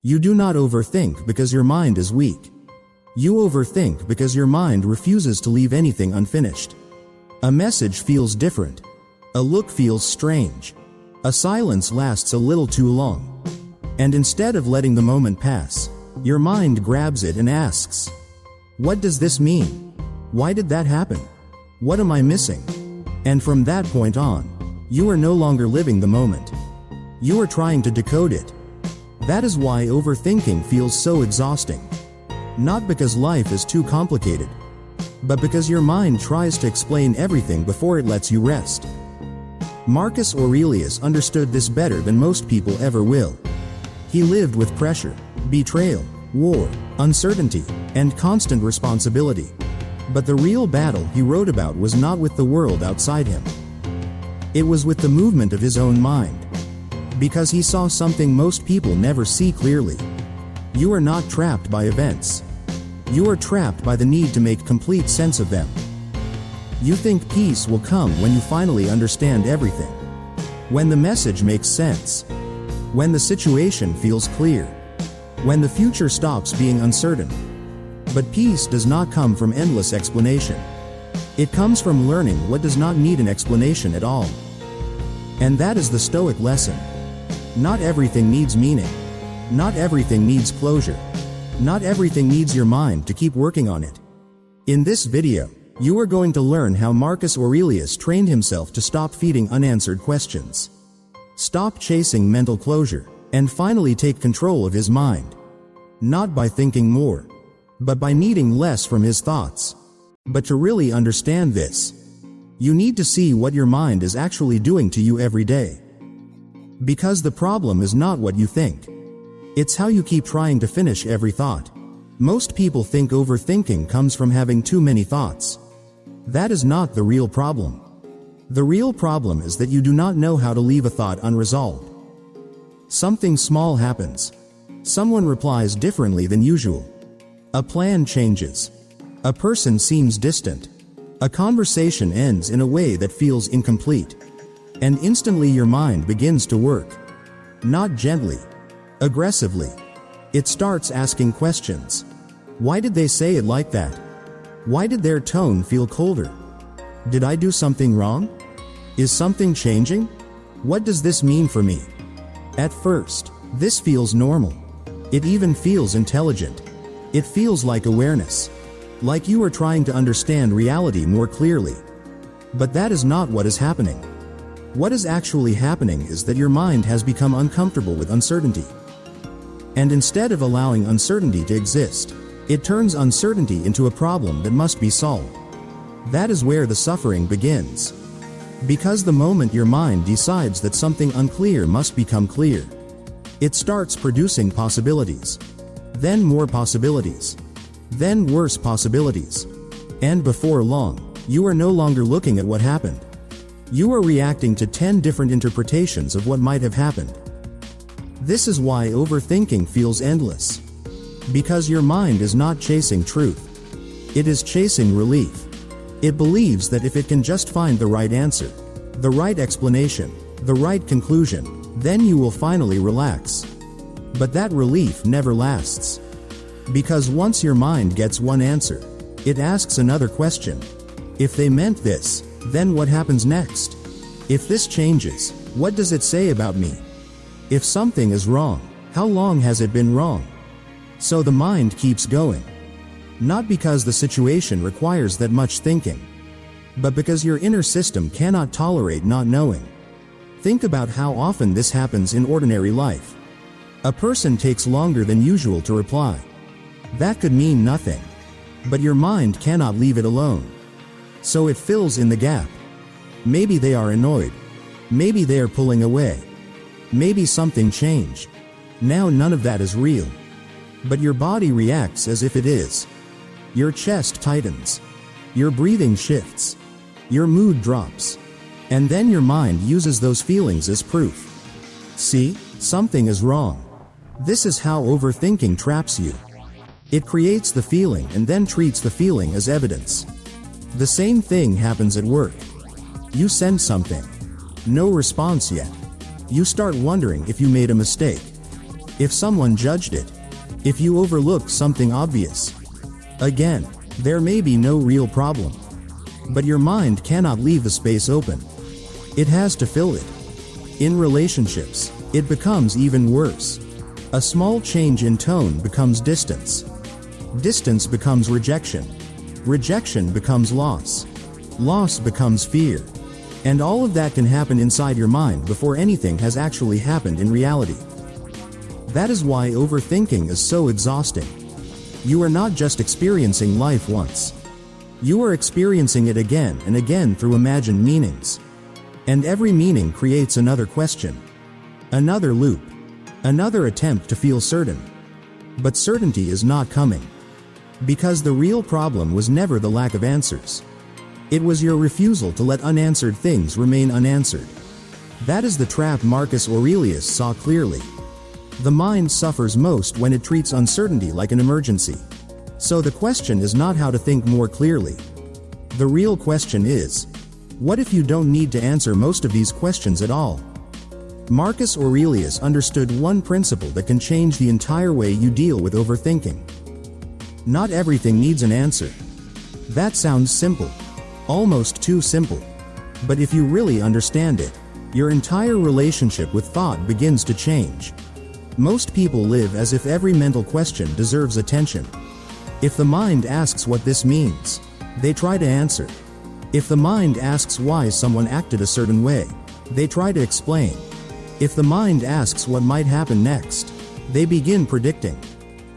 You do not overthink because your mind is weak. You overthink because your mind refuses to leave anything unfinished. A message feels different. A look feels strange. A silence lasts a little too long. And instead of letting the moment pass, your mind grabs it and asks, "What does this mean? Why did that happen? What am I missing?" And from that point on, you are no longer living the moment. You are trying to decode it. That is why overthinking feels so exhausting. Not because life is too complicated, but because your mind tries to explain everything before it lets you rest. Marcus Aurelius understood this better than most people ever will. He lived with pressure, betrayal, war, uncertainty, and constant responsibility. But the real battle he wrote about was not with the world outside him. It was with the movement of his own mind. Because he saw something most people never see clearly. You are not trapped by events. You are trapped by the need to make complete sense of them. You think peace will come when you finally understand everything. When the message makes sense. When the situation feels clear. When the future stops being uncertain. But peace does not come from endless explanation. It comes from learning what does not need an explanation at all. And that is the Stoic lesson. Not everything needs meaning. Not everything needs closure. Not everything needs your mind to keep working on it. In this video, you are going to learn how Marcus Aurelius trained himself to stop feeding unanswered questions. Stop chasing mental closure, and finally take control of his mind. Not by thinking more, but by needing less from his thoughts. But to really understand this, you need to see what your mind is actually doing to you every day. Because the problem is not what you think. It's how you keep trying to finish every thought. Most people think overthinking comes from having too many thoughts. That is not the real problem. The real problem is that you do not know how to leave a thought unresolved. Something small happens. Someone replies differently than usual. A plan changes. A person seems distant. A conversation ends in a way that feels incomplete. And instantly your mind begins to work. Not gently. Aggressively. It starts asking questions. Why did they say it like that? Why did their tone feel colder? Did I do something wrong? Is something changing? What does this mean for me? At first, this feels normal. It even feels intelligent. It feels like awareness. Like you are trying to understand reality more clearly. But that is not what is happening. What is actually happening is that your mind has become uncomfortable with uncertainty. And instead of allowing uncertainty to exist, it turns uncertainty into a problem that must be solved. That is where the suffering begins. Because the moment your mind decides that something unclear must become clear, it starts producing possibilities. Then more possibilities. Then worse possibilities. And before long, you are no longer looking at what happened. You are reacting to 10 different interpretations of what might have happened. This is why overthinking feels endless. Because your mind is not chasing truth. It is chasing relief. It believes that if it can just find the right answer, the right explanation, the right conclusion, then you will finally relax. But that relief never lasts. Because once your mind gets one answer, it asks another question. If they meant this, then what happens next? If this changes, what does it say about me? If something is wrong, how long has it been wrong? So the mind keeps going. Not because the situation requires that much thinking, but because your inner system cannot tolerate not knowing. Think about how often this happens in ordinary life. A person takes longer than usual to reply. That could mean nothing. But your mind cannot leave it alone. So it fills in the gap. Maybe they are annoyed. Maybe they are pulling away. Maybe something changed. Now none of that is real. But your body reacts as if it is. Your chest tightens. Your breathing shifts. Your mood drops. And then your mind uses those feelings as proof. See, something is wrong. This is how overthinking traps you. It creates the feeling and then treats the feeling as evidence. The same thing happens at work. You send something. No response yet. You start wondering if you made a mistake. if someone judged it, if you overlooked something obvious. Again, there may be no real problem. But your mind cannot leave the space open. It has to fill it. In relationships, it becomes even worse. A small change in tone becomes distance. Distance becomes rejection. Rejection becomes loss. Loss becomes fear. And all of that can happen inside your mind before anything has actually happened in reality. That is why overthinking is so exhausting. You are not just experiencing life once. You are experiencing it again and again through imagined meanings. And every meaning creates another question. Another loop. Another attempt to feel certain. But certainty is not coming. Because the real problem was never the lack of answers. It was your refusal to let unanswered things remain unanswered. That is the trap Marcus Aurelius saw clearly. The mind suffers most when it treats uncertainty like an emergency. So the question is not how to think more clearly. The real question is, what if you don't need to answer most of these questions at all? Marcus Aurelius understood one principle that can change the entire way you deal with overthinking. Not everything needs an answer. That sounds simple. Almost too simple. But if you really understand it, your entire relationship with thought begins to change. Most people live as if every mental question deserves attention. If the mind asks what this means, they try to answer. If the mind asks why someone acted a certain way, they try to explain. If the mind asks what might happen next, they begin predicting.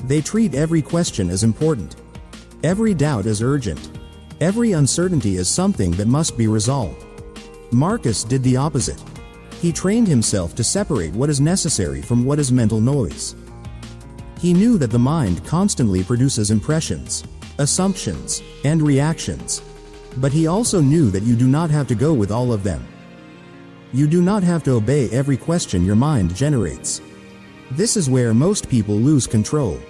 They treat every question as important. Every doubt as urgent. Every uncertainty as something that must be resolved. Marcus did the opposite. He trained himself to separate what is necessary from what is mental noise. He knew that the mind constantly produces impressions, assumptions, and reactions. But he also knew that you do not have to go with all of them. You do not have to obey every question your mind generates. This is where most people lose control.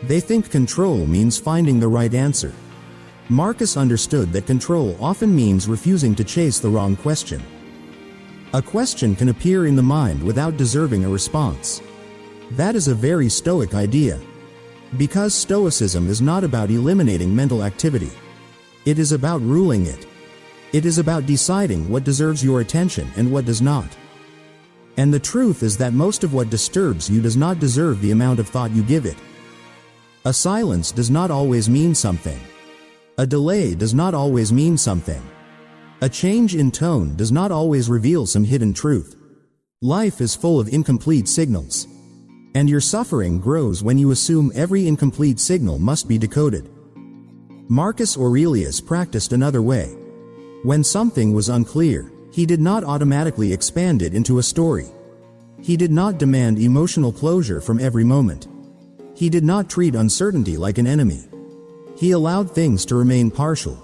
They think control means finding the right answer. Marcus understood that control often means refusing to chase the wrong question. A question can appear in the mind without deserving a response. That is a very Stoic idea. Because Stoicism is not about eliminating mental activity. It is about ruling it. It is about deciding what deserves your attention and what does not. And the truth is that most of what disturbs you does not deserve the amount of thought you give it. A silence does not always mean something. A delay does not always mean something. A change in tone does not always reveal some hidden truth. Life is full of incomplete signals. And your suffering grows when you assume every incomplete signal must be decoded. Marcus Aurelius practiced another way. When something was unclear, he did not automatically expand it into a story. He did not demand emotional closure from every moment. He did not treat uncertainty like an enemy. He allowed things to remain partial,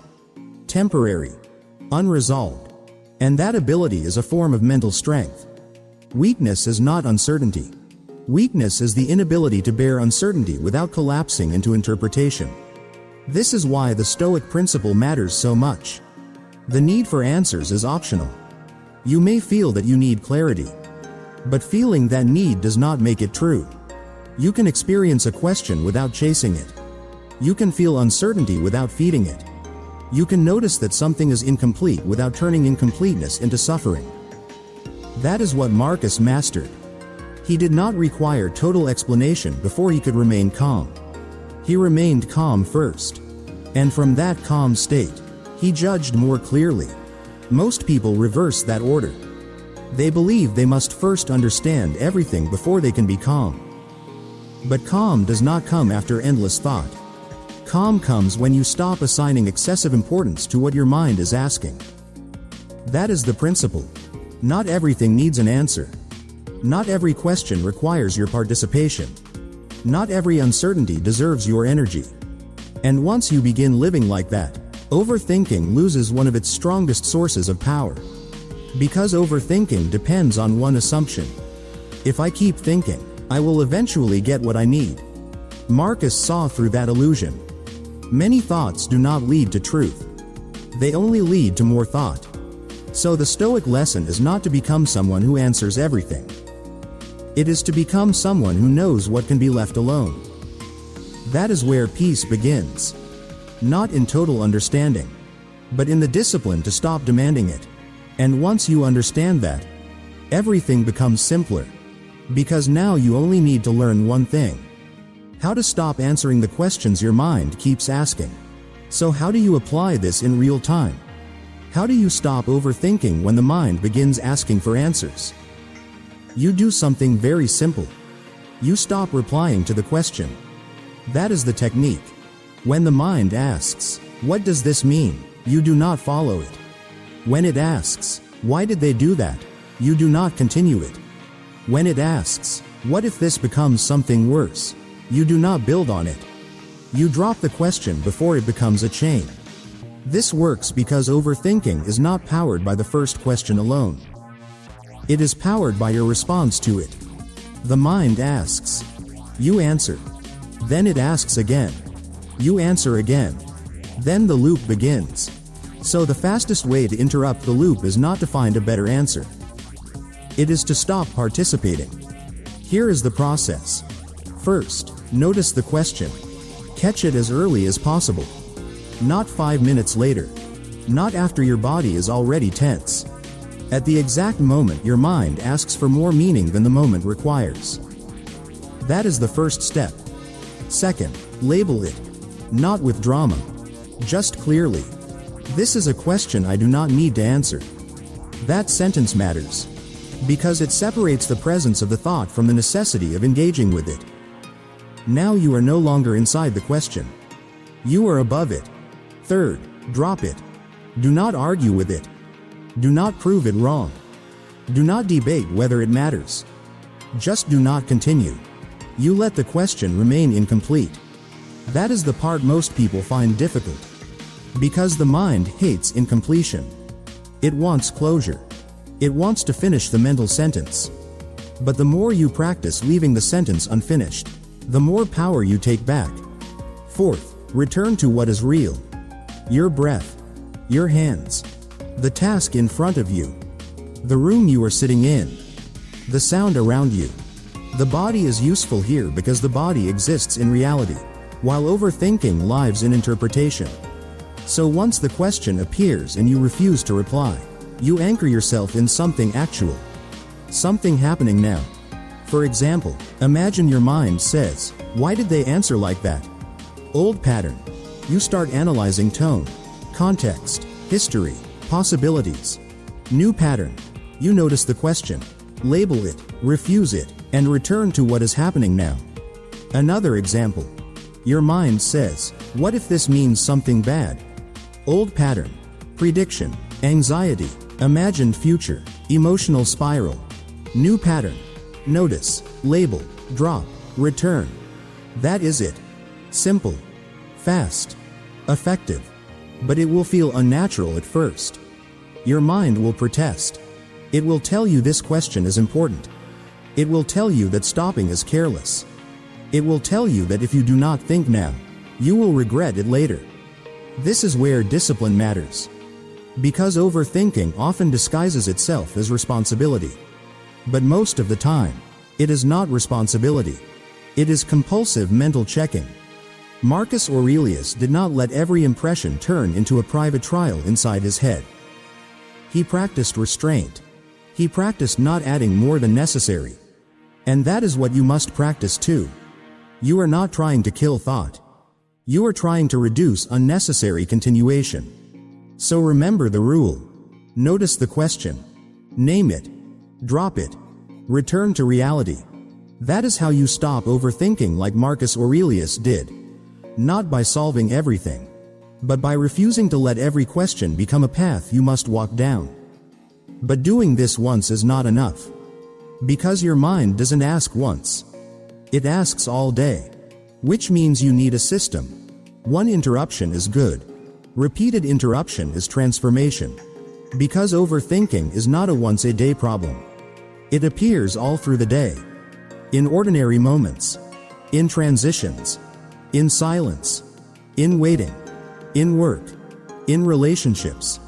temporary, unresolved. And that ability is a form of mental strength. Weakness is not uncertainty. Weakness is the inability to bear uncertainty without collapsing into interpretation. This is why the Stoic principle matters so much. The need for answers is optional. You may feel that you need clarity. But feeling that need does not make it true. You can experience a question without chasing it. You can feel uncertainty without feeding it. You can notice that something is incomplete without turning incompleteness into suffering. That is what Marcus mastered. He did not require total explanation before he could remain calm. He remained calm first. And from that calm state, he judged more clearly. Most people reverse that order. They believe they must first understand everything before they can be calm. But calm does not come after endless thought. Calm comes when you stop assigning excessive importance to what your mind is asking. That is the principle. Not everything needs an answer. Not every question requires your participation. Not every uncertainty deserves your energy. And once you begin living like that, overthinking loses one of its strongest sources of power. Because overthinking depends on one assumption. If I keep thinking, I will eventually get what I need. Marcus saw through that illusion. Many thoughts do not lead to truth. They only lead to more thought. So the Stoic lesson is not to become someone who answers everything. It is to become someone who knows what can be left alone. That is where peace begins. Not in total understanding, but in the discipline to stop demanding it. And once you understand that, everything becomes simpler. Because now you only need to learn one thing: how to stop answering the questions your mind keeps asking. So how do you apply this in real time? How do you stop overthinking when the mind begins asking for answers? You do something very simple. You stop replying to the question. That is the technique. When the mind asks, "What does this mean?" you do not follow it. When it asks, "Why did they do that?" you do not continue it. When it asks, "What if this becomes something worse?" you do not build on it. You drop the question before it becomes a chain. This works because overthinking is not powered by the first question alone. It is powered by your response to it. The mind asks. You answer. Then it asks again. You answer again. Then the loop begins. So the fastest way to interrupt the loop is not to find a better answer. It is to stop participating. Here is the process. First, notice the question. Catch it as early as possible. Not 5 minutes later. Not after your body is already tense. At the exact moment your mind asks for more meaning than the moment requires. That is the first step. Second, label it. Not with drama. Just clearly. This is a question I do not need to answer. That sentence matters. Because it separates the presence of the thought from the necessity of engaging with it. Now you are no longer inside the question. You are above it. Third, drop it. Do not argue with it. Do not prove it wrong. Do not debate whether it matters. Just do not continue. You let the question remain incomplete. That is the part most people find difficult. Because the mind hates incompletion. It wants closure. It wants to finish the mental sentence. But the more you practice leaving the sentence unfinished, the more power you take back. Fourth, return to what is real. Your breath. Your hands. The task in front of you. The room you are sitting in. The sound around you. The body is useful here because the body exists in reality, while overthinking lives in interpretation. So once the question appears and you refuse to reply, you anchor yourself in something actual. Something happening now. For example, imagine your mind says, "Why did they answer like that?" Old pattern. You start analyzing tone, context, history, possibilities. New pattern. You notice the question, label it, refuse it, and return to what is happening now. Another example. Your mind says, "What if this means something bad?" Old pattern. Prediction, anxiety, imagined future, emotional spiral. New pattern. Notice, label, drop, return. That is it. Simple, fast, effective. But it will feel unnatural at first. Your mind will protest. It will tell you this question is important. It will tell you that stopping is careless. It will tell you that if you do not think now, you will regret it later. This is where discipline matters. Because overthinking often disguises itself as responsibility. But most of the time, it is not responsibility. It is compulsive mental checking. Marcus Aurelius did not let every impression turn into a private trial inside his head. He practiced restraint. He practiced not adding more than necessary. And that is what you must practice too. You are not trying to kill thought. You are trying to reduce unnecessary continuation. So remember the rule. Notice the question. Name it. Drop it. Return to reality. That is how you stop overthinking like Marcus Aurelius did. Not by solving everything, but by refusing to let every question become a path you must walk down. But doing this once is not enough. Because your mind doesn't ask once. It asks all day. Which means you need a system. One interruption is good. Repeated interruption is transformation. Because overthinking is not a once-a-day problem. It appears all through the day. In ordinary moments. In transitions. In silence. In waiting. In work. In relationships.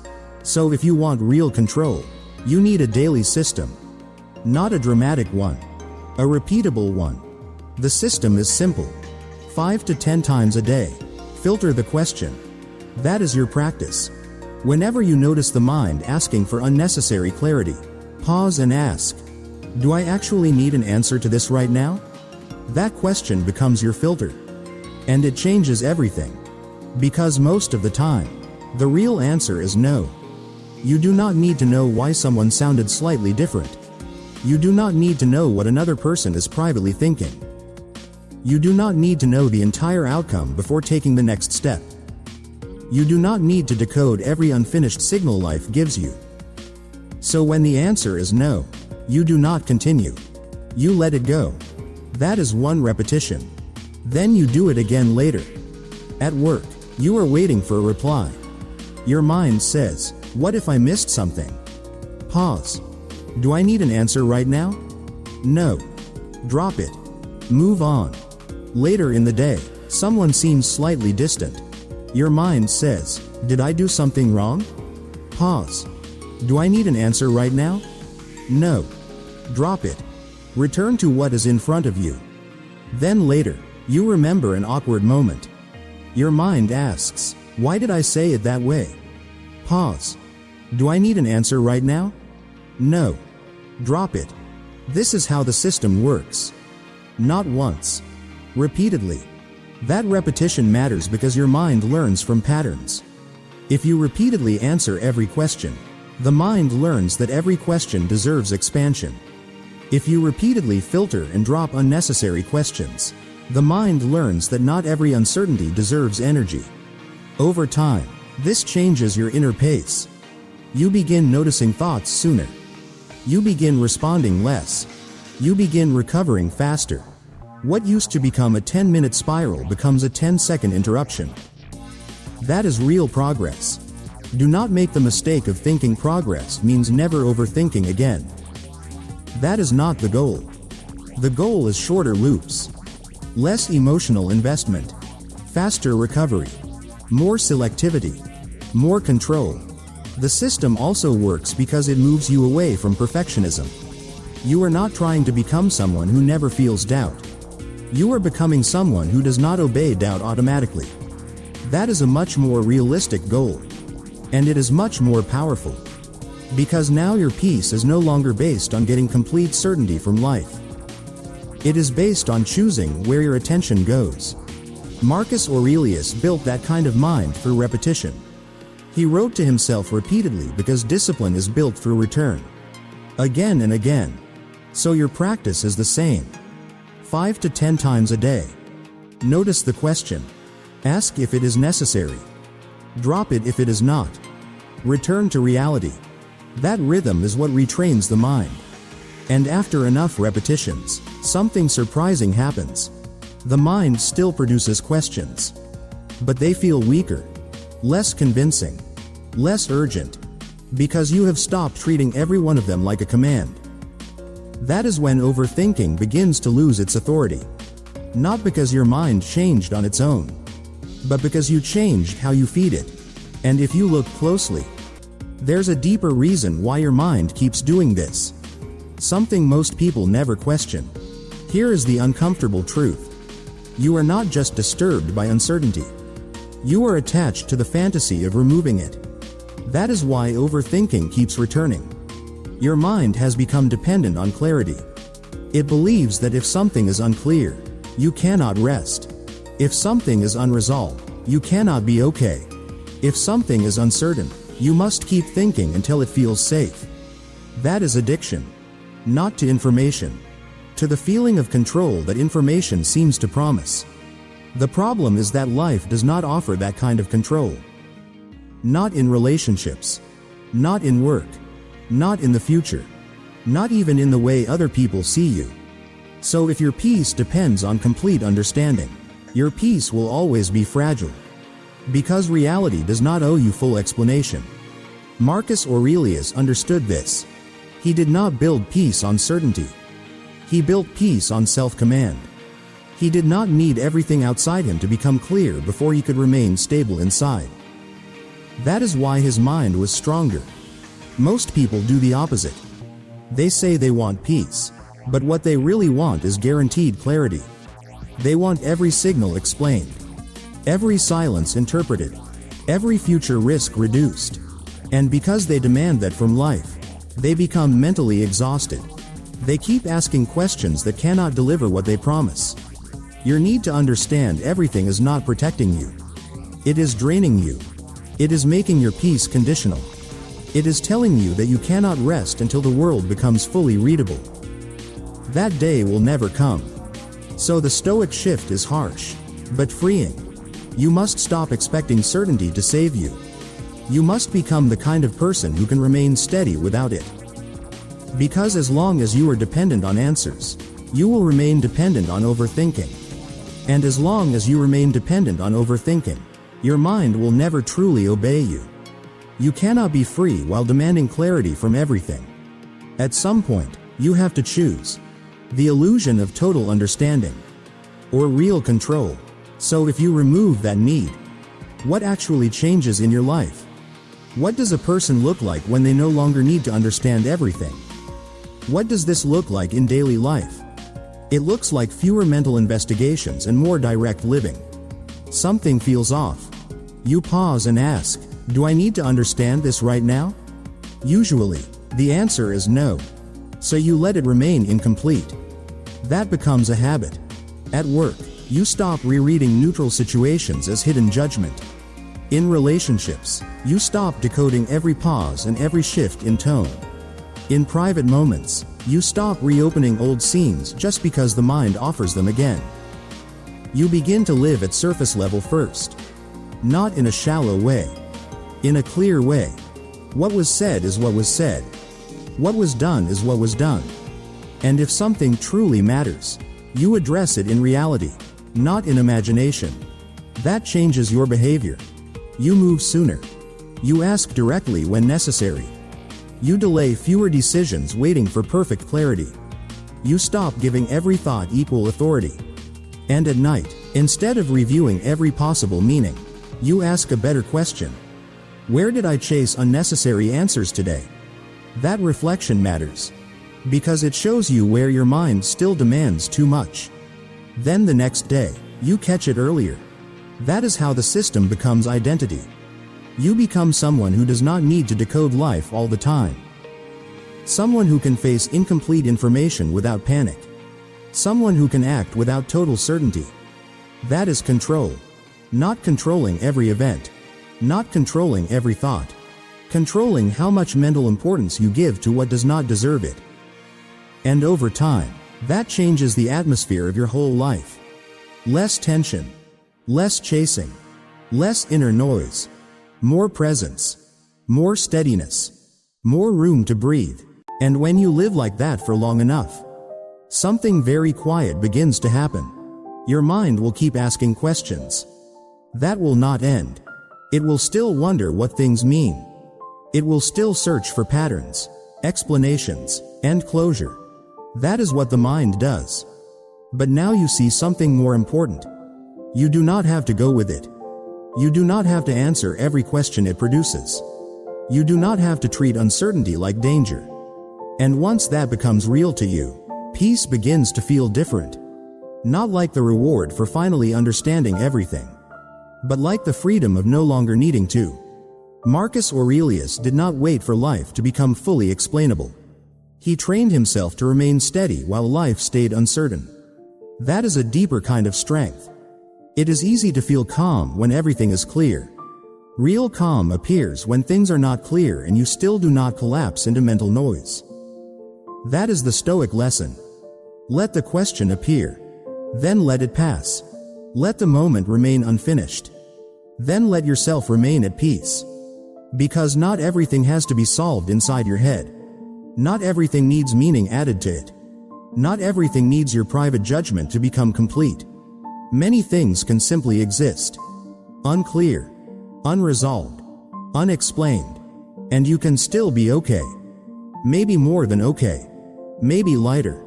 So if you want real control, you need a daily system. Not a dramatic one. A repeatable one. The system is simple. 5 to 10 times a day. Filter the question. That is your practice. Whenever you notice the mind asking for unnecessary clarity, pause and ask, do I actually need an answer to this right now? That question becomes your filter. And it changes everything. Because most of the time, the real answer is no. You do not need to know why someone sounded slightly different. You do not need to know what another person is privately thinking. You do not need to know the entire outcome before taking the next step. You do not need to decode every unfinished signal life gives you. So when the answer is no, you do not continue. You let it go. That is one repetition. Then you do it again later. At work, you are waiting for a reply. Your mind says, what if I missed something? Pause. Do I need an answer right now? No. Drop it. Move on. Later in the day, someone seems slightly distant. Your mind says, did I do something wrong? Pause. Do I need an answer right now? No. Drop it. Return to what is in front of you. Then later, you remember an awkward moment. Your mind asks, why did I say it that way? Pause. Do I need an answer right now? No. Drop it. This is how the system works. Not once. Repeatedly. That repetition matters because your mind learns from patterns. If you repeatedly answer every question, the mind learns that every question deserves expansion. If you repeatedly filter and drop unnecessary questions, the mind learns that not every uncertainty deserves energy. Over time, this changes your inner pace. You begin noticing thoughts sooner. You begin responding less. You begin recovering faster. What used to become a 10-minute spiral becomes a 10-second interruption. That is real progress. Do not make the mistake of thinking progress means never overthinking again. That is not the goal. The goal is shorter loops. Less emotional investment. Faster recovery. More selectivity. More control. The system also works because it moves you away from perfectionism. You are not trying to become someone who never feels doubt. You are becoming someone who does not obey doubt automatically. That is a much more realistic goal. And it is much more powerful. Because now your peace is no longer based on getting complete certainty from life. It is based on choosing where your attention goes. Marcus Aurelius built that kind of mind through repetition. He wrote to himself repeatedly because discipline is built through return. Again and again. So your practice is the same. 5 to 10 times a day. Notice the question. Ask if it is necessary. Drop it if it is not. Return to reality. That rhythm is what retrains the mind. And after enough repetitions, something surprising happens. The mind still produces questions. But they feel weaker, less convincing, less urgent, because you have stopped treating every one of them like a command. That is when overthinking begins to lose its authority. Not because your mind changed on its own, but because you changed how you feed it. And if you look closely, there's a deeper reason why your mind keeps doing this. Something most people never question. Here is the uncomfortable truth. You are not just disturbed by uncertainty. You are attached to the fantasy of removing it. That is why overthinking keeps returning. Your mind has become dependent on clarity. It believes that if something is unclear, you cannot rest. If something is unresolved, you cannot be okay. If something is uncertain, you must keep thinking until it feels safe. That is addiction. Not to information. To the feeling of control that information seems to promise. The problem is that life does not offer that kind of control. Not in relationships. Not in work. Not in the future. Not even in the way other people see you. So if your peace depends on complete understanding, your peace will always be fragile. Because reality does not owe you full explanation. Marcus Aurelius understood this. He did not build peace on certainty. He built peace on self-command. He did not need everything outside him to become clear before he could remain stable inside. That is why his mind was stronger. Most people do the opposite. They say they want peace. But what they really want is guaranteed clarity. They want every signal explained, every silence interpreted, every future risk reduced. And because they demand that from life, they become mentally exhausted. They keep asking questions that cannot deliver what they promise. Your need to understand everything is not protecting you. It is draining you. It is making your peace conditional. It is telling you that you cannot rest until the world becomes fully readable. That day will never come. So the Stoic shift is harsh, but freeing. You must stop expecting certainty to save you. You must become the kind of person who can remain steady without it. Because as long as you are dependent on answers, you will remain dependent on overthinking. And as long as you remain dependent on overthinking, your mind will never truly obey you. You cannot be free while demanding clarity from everything. At some point, you have to choose the illusion of total understanding or real control. So if you remove that need, what actually changes in your life? What does a person look like when they no longer need to understand everything? What does this look like in daily life? It looks like fewer mental investigations and more direct living. Something feels off. You pause and ask, do I need to understand this right now? Usually, the answer is no. So you let it remain incomplete. That becomes a habit. At work, you stop rereading neutral situations as hidden judgment. In relationships, you stop decoding every pause and every shift in tone. In private moments, you stop reopening old scenes just because the mind offers them again. You begin to live at surface level first. Not in a shallow way. In a clear way. What was said is what was said. What was done is what was done. And if something truly matters, you address it in reality, not in imagination. That changes your behavior. You move sooner. You ask directly when necessary. You delay fewer decisions waiting for perfect clarity. You stop giving every thought equal authority. And at night, instead of reviewing every possible meaning, you ask a better question. Where did I chase unnecessary answers today? That reflection matters, because it shows you where your mind still demands too much. Then the next day, you catch it earlier. That is how the system becomes identity. You become someone who does not need to decode life all the time. Someone who can face incomplete information without panic. Someone who can act without total certainty. That is control. Not controlling every event. Not controlling every thought. Controlling how much mental importance you give to what does not deserve it. And over time, that changes the atmosphere of your whole life. Less tension. Less chasing. Less inner noise. More presence. More steadiness. More room to breathe. And when you live like that for long enough, something very quiet begins to happen. Your mind will keep asking questions. That will not end. It will still wonder what things mean. It will still search for patterns, explanations, and closure. That is what the mind does. But now you see something more important. You do not have to go with it. You do not have to answer every question it produces. You do not have to treat uncertainty like danger. And once that becomes real to you, peace begins to feel different. Not like the reward for finally understanding everything, but like the freedom of no longer needing to. Marcus Aurelius did not wait for life to become fully explainable. He trained himself to remain steady while life stayed uncertain. That is a deeper kind of strength. It is easy to feel calm when everything is clear. Real calm appears when things are not clear and you still do not collapse into mental noise. That is the Stoic lesson. Let the question appear. Then let it pass. Let the moment remain unfinished. Then let yourself remain at peace. Because not everything has to be solved inside your head. Not everything needs meaning added to it. Not everything needs your private judgment to become complete. Many things can simply exist. Unclear, unresolved, unexplained. And you can still be okay. Maybe more than okay. Maybe lighter.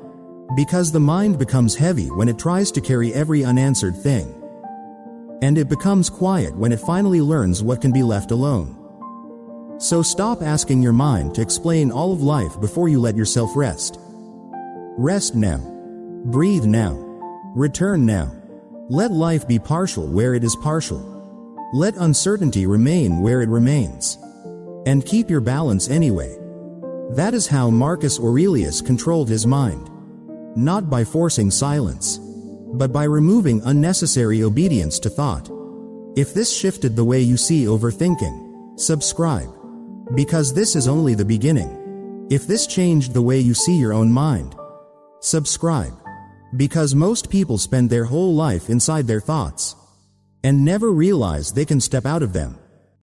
Because the mind becomes heavy when it tries to carry every unanswered thing. And it becomes quiet when it finally learns what can be left alone. So stop asking your mind to explain all of life before you let yourself rest. Rest now. Breathe now. Return now. Let life be partial where it is partial. Let uncertainty remain where it remains. And keep your balance anyway. That is how Marcus Aurelius controlled his mind. Not by forcing silence, but by removing unnecessary obedience to thought. If this shifted the way you see overthinking, subscribe. Because this is only the beginning. If this changed the way you see your own mind, subscribe. Because most people spend their whole life inside their thoughts and never realize they can step out of them.